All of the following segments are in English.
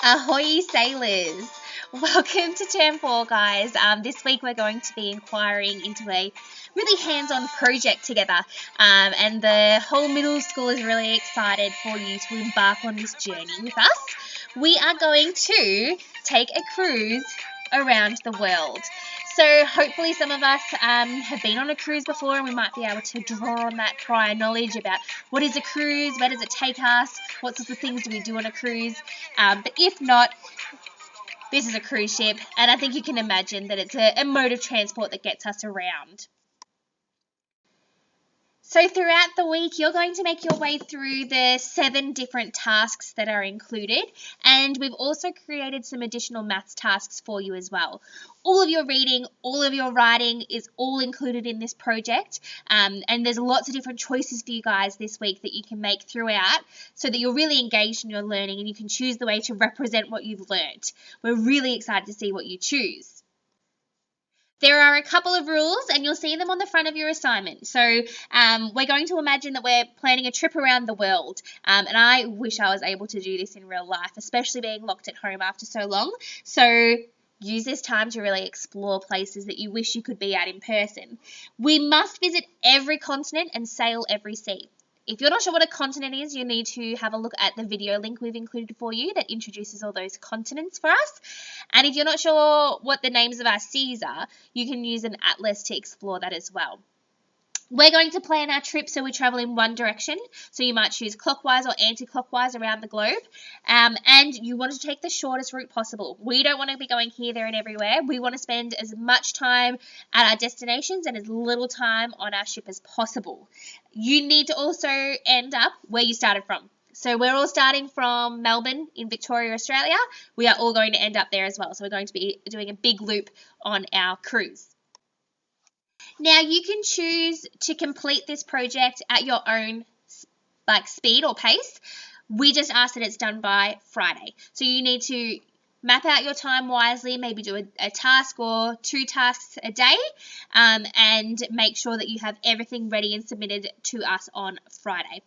Ahoy sailors! Welcome to Term 4 guys. This week we're going to be inquiring into a really hands-on project together, and the whole middle school is really excited for you to embark on this journey with us. We are going to take a cruise around the world. So hopefully some of us have been on a cruise before, and we might be able to draw on that prior knowledge about what is a cruise, where does it take us, what sorts of things do we do on a cruise. But if not, this is a cruise ship, and I think you can imagine that it's a mode of transport that gets us around. So throughout the week, you're going to make your way through the 7 different tasks that are included, and we've also created some additional maths tasks for you as well. All of your reading, all of your writing is all included in this project, and there's lots of different choices for you guys this week that you can make throughout so that you're really engaged in your learning and you can choose the way to represent what you've learnt. We're really excited to see what you choose. There are a couple of rules, and you'll see them on the front of your assignment. So we're going to imagine that we're planning a trip around the world, and I wish I was able to do this in real life, especially being locked at home after so long. So use this time to really explore places that you wish you could be at in person. We must visit every continent and sail every sea. If you're not sure what a continent is, you need to have a look at the video link we've included for you that introduces all those continents for us. And if you're not sure what the names of our seas are, you can use an atlas to explore that as well. We're going to plan our trip so we travel in one direction. So you might choose clockwise or anti-clockwise around the globe. And you want to take the shortest route possible. We don't want to be going here, there, and everywhere. We want to spend as much time at our destinations and as little time on our ship as possible. You need to also end up where you started from. So we're all starting from Melbourne in Victoria, Australia. We are all going to end up there as well. So we're going to be doing a big loop on our cruise. Now, you can choose to complete this project at your own speed or pace. We just ask that it's done by Friday. So you need to map out your time wisely, maybe do a task or 2 tasks a day, and make sure that you have everything ready and submitted to us on Friday.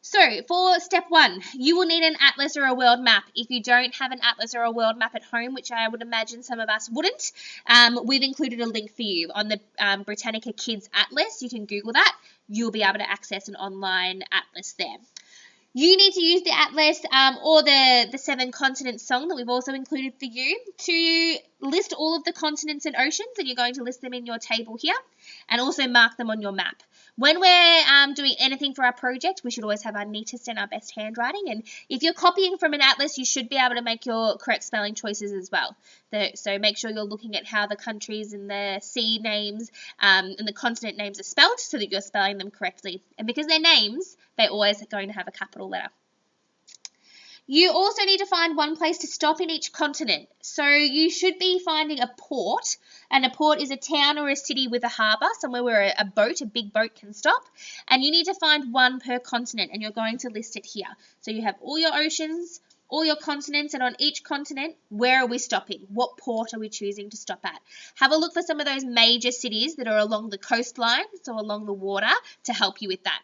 So for step 1, you will need an atlas or a world map. If you don't have an atlas or a world map at home, which I would imagine some of us wouldn't, we've included a link for you on the Britannica Kids Atlas. You can Google that. You'll be able to access an online atlas there. You need to use the atlas or the 7 continents song that we've also included for you to list all of the continents and oceans, and you're going to list them in your table here and also mark them on your map. When we're doing anything for our project, we should always have our neatest and our best handwriting, and if you're copying from an atlas, you should be able to make your correct spelling choices as well. So make sure you're looking at how the countries and the sea names and the continent names are spelled so that you're spelling them correctly. And because they're names, they're always going to have a capital letter. You also need to find one place to stop in each continent. So you should be finding a port, and a port is a town or a city with a harbour, somewhere where a big boat can stop. And you need to find one per continent, and you're going to list it here. So you have all your oceans, all your continents, and on each continent, where are we stopping? What port are we choosing to stop at? Have a look for some of those major cities that are along the coastline, so along the water, to help you with that.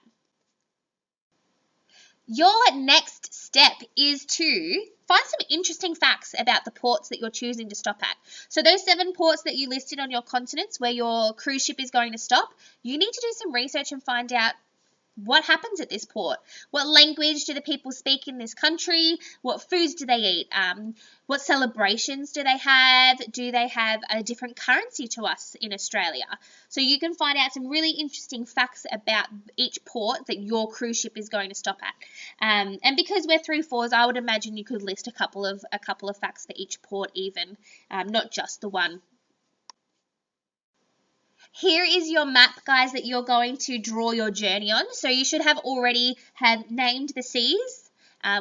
Your next step is to find some interesting facts about the ports that you're choosing to stop at. So those 7 ports that you listed on your continents where your cruise ship is going to stop, you need to do some research and find out what happens at this port. What language do the people speak in this country? What foods do they eat? What celebrations do they have? Do they have a different currency to us in Australia? So you can find out some really interesting facts about each port that your cruise ship is going to stop at. And because we're 3/4s, I would imagine you could list a couple of facts for each port even, not just the one. Here is your map, guys, that you're going to draw your journey on. So you should have already named the seas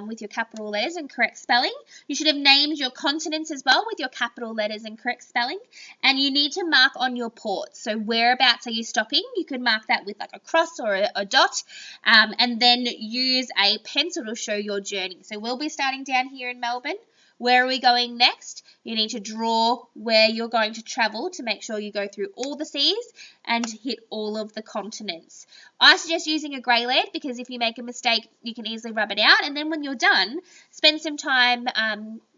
with your capital letters and correct spelling. You should have named your continents as well with your capital letters and correct spelling. And you need to mark on your ports. So whereabouts are you stopping? You could mark that with like a cross or a dot, and then use a pencil to show your journey. So we'll be starting down here in Melbourne. Where are we going next? You need to draw where you're going to travel to make sure you go through all the seas and hit all of the continents. I suggest using a grey lead because if you make a mistake, you can easily rub it out. And then when you're done, spend some time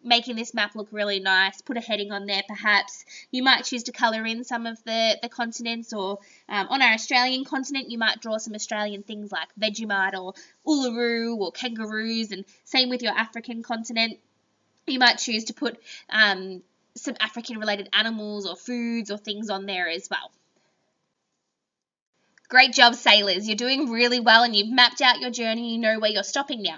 making this map look really nice. Put a heading on there perhaps. You might choose to colour in some of the continents, or on our Australian continent, you might draw some Australian things like Vegemite or Uluru or kangaroos, and same with your African continent. You might choose to put some African-related animals or foods or things on there as well. Great job, sailors. You're doing really well and you've mapped out your journey. You know where you're stopping now.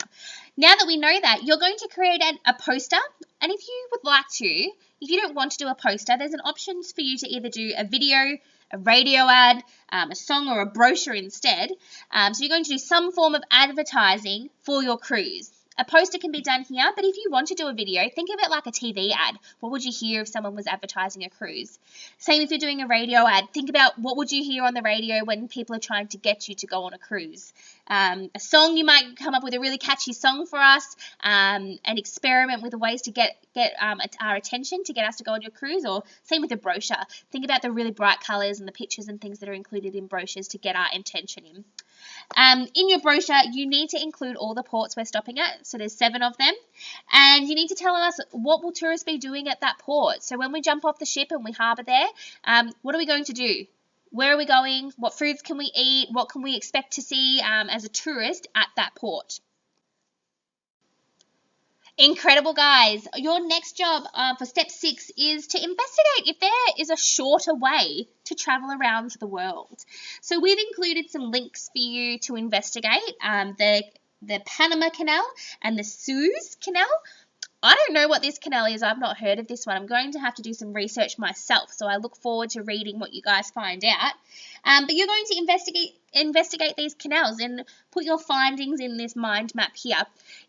Now that we know that, you're going to create a poster. And if you would like to, if you don't want to do a poster, there's an option for you to either do a video, a radio ad, a song, or a brochure instead. So you're going to do some form of advertising for your cruise. A poster can be done here, but if you want to do a video, think of it like a TV ad. What would you hear if someone was advertising a cruise? Same if you're doing a radio ad. Think about what would you hear on the radio when people are trying to get you to go on a cruise. A song, you might come up with a really catchy song for us and experiment with ways to get our attention, to get us to go on your cruise. Or same with a brochure. Think about the really bright colours and the pictures and things that are included in brochures to get our attention in. In your brochure, you need to include all the ports we're stopping at. So there's 7 of them. And you need to tell us what will tourists be doing at that port. So when we jump off the ship and we harbour there, what are we going to do? Where are we going? What foods can we eat? What can we expect to see as a tourist at that port? Incredible, guys. Your next job for step 6 is to investigate if there is a shorter way to travel around the world. So we've included some links for you to investigate the Panama Canal and the Suez Canal. I don't know what this canal is. I've not heard of this one. I'm going to have to do some research myself, so I look forward to reading what you guys find out. But you're going to investigate these canals and put your findings in this mind map here.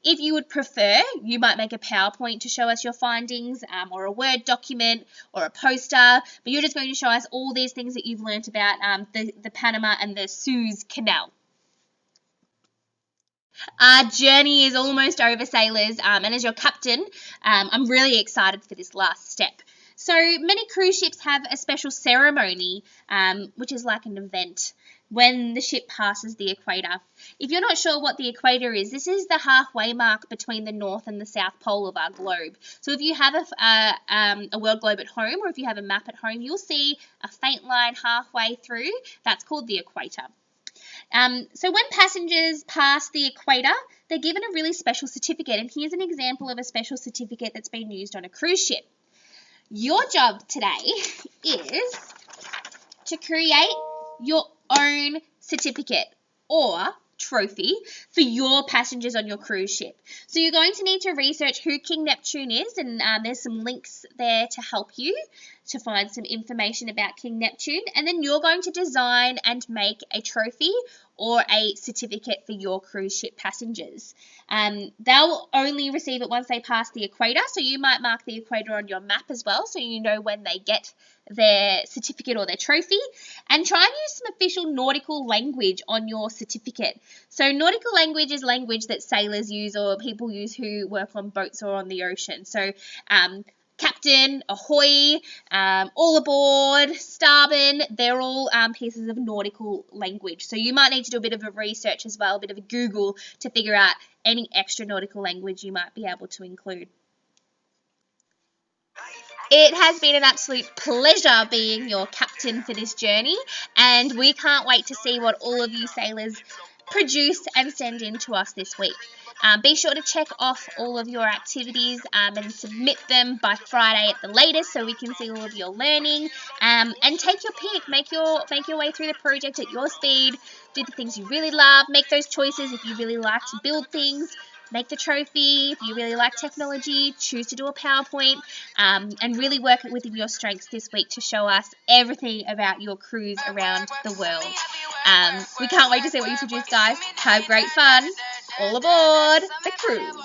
If you would prefer, you might make a PowerPoint to show us your findings, or a Word document or a poster, but you're just going to show us all these things that you've learnt about the Panama and the Suez Canal. Our journey is almost over, sailors, and as your captain, I'm really excited for this last step. So many cruise ships have a special ceremony, which is like an event, when the ship passes the equator. If you're not sure what the equator is, this is the halfway mark between the North and the South Pole of our globe. So if you have a world globe at home, or if you have a map at home, you'll see a faint line halfway through. That's called the equator. So when passengers pass the equator, they're given a really special certificate, and here's an example of a special certificate that's been used on a cruise ship. Your job today is to create your own certificate or trophy for your passengers on your cruise ship. So you're going to need to research who King Neptune is, and there's some links there to help you to find some information about King Neptune, and then you're going to design and make a trophy or a certificate for your cruise ship passengers. They'll only receive it once they pass the equator, so you might mark the equator on your map as well, so you know when they get their certificate or their trophy, and try and use some official nautical language on your certificate. So nautical language is language that sailors use or people use who work on boats or on the ocean. So captain, ahoy, all aboard, starboard, they're all pieces of nautical language. So you might need to do a bit of a research as well, a bit of a Google to figure out any extra nautical language you might be able to include. It has been an absolute pleasure being your captain for this journey, and we can't wait to see what all of you sailors produce and send in to us this week. Be sure to check off all of your activities and submit them by Friday at the latest so we can see all of your learning, and take your pick. Make your way through the project at your speed. Do the things you really love. Make those choices if you really like to build things. Make the trophy. If you really like technology, choose to do a PowerPoint, and really work it within your strengths this week to show us everything about your cruise around the world. We can't wait to see what you produce, guys. Have great fun. All aboard the cruise.